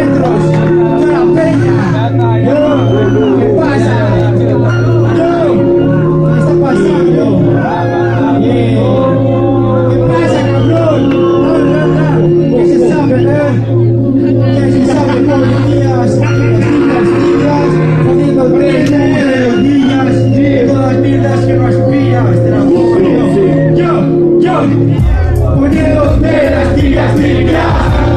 metros. Yo la peña. Yo, ¿qué pasa? Yo, ¿qué está pasando? ¿Qué pasa, cabrón? ¿Qué se sabe, ¿Qué se sabe, policías? Las niñas, poniendo el precio de los niñas, todas las mierdas que nos pillas, te las juro. Yo, poniéndote las tiras limpias,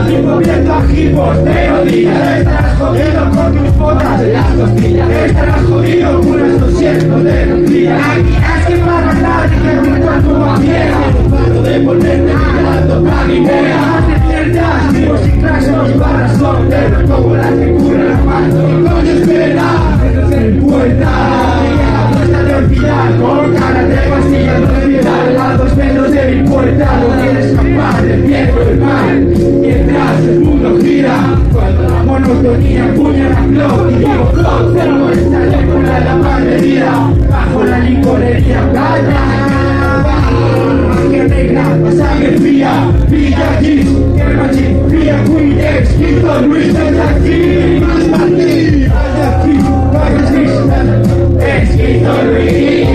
y moviendo a hipos de rodillas. Estarás jodido con tus botas en las costillas, estarás jodido con unas 200 de rodillas. Aquí has que para nadie que tu cuerpo va vieja, paro de ponerte mirando para mi vea. Hace mierdas, vivos y clases, los barras son de como las que curan las manos. ¿Qué coño espera? Menos en puerta, apuesta de olvidar, con cara de pastillas, no de mirar a 2 metros de mi puerta. No quieres escapar del viento del mar, mientras el mundo gira, cuando la monotonía empuña la flor. Y digo flor, pero no está lejos de la malherida, bajo la licorería playa. Magia negra, la sangre fría, Villa Gis, Guerra Machín, Villa Quintex, Quinto Luis, desde aquí, más Martín, desde aquí, Vaya Gis, es Quinto Luis.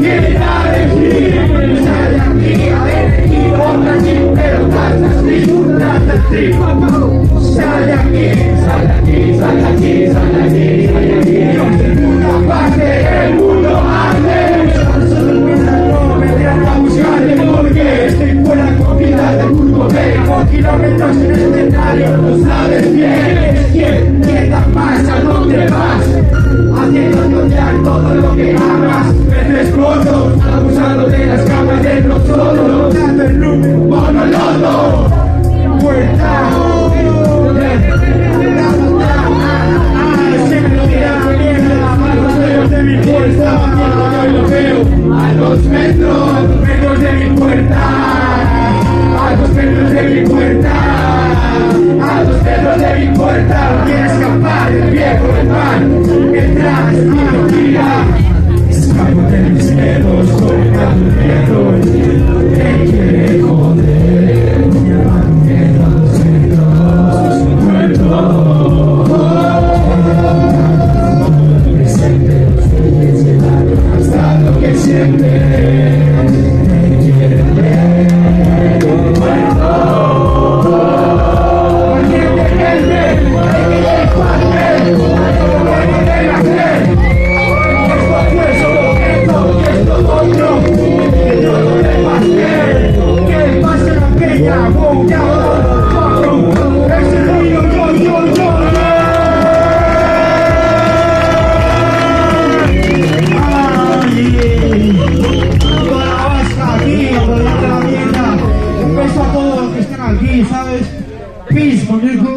Quiere dar el giro, sale de aquí, a ver, aquí, otra aquí, pero trata strip, sale de aquí, sale de aquí, sale de aquí, sale de aquí, sale de aquí. Dios del mundo aparte, el mundo arde. Porque estoy fuera de comida del mundo bélico, kilómetros en el escenario, no sabes bien quién da más, a dónde vas, haciendo odiar todo lo que hagas, veces cortos, abusando de las camas de nosotros, dando el número, monoloto, puerta, se me lo dirá mierda, a los dedos de mi puerta, yo lo veo, a 2 metros de mi puerta, a 2 metros de mi puerta, a 2 metros de mi puerta. Quiere escapar del viejo del mar, mientras el mundo gira, escapo de mis miedos, colgando el miedo, me quiere joder, mi hermano miedo a 2 metros, muerto. Presente, los fines llegaron hasta lo que siente. Un beso a todos los que están aquí, ¿sabes? Peace, conmigo.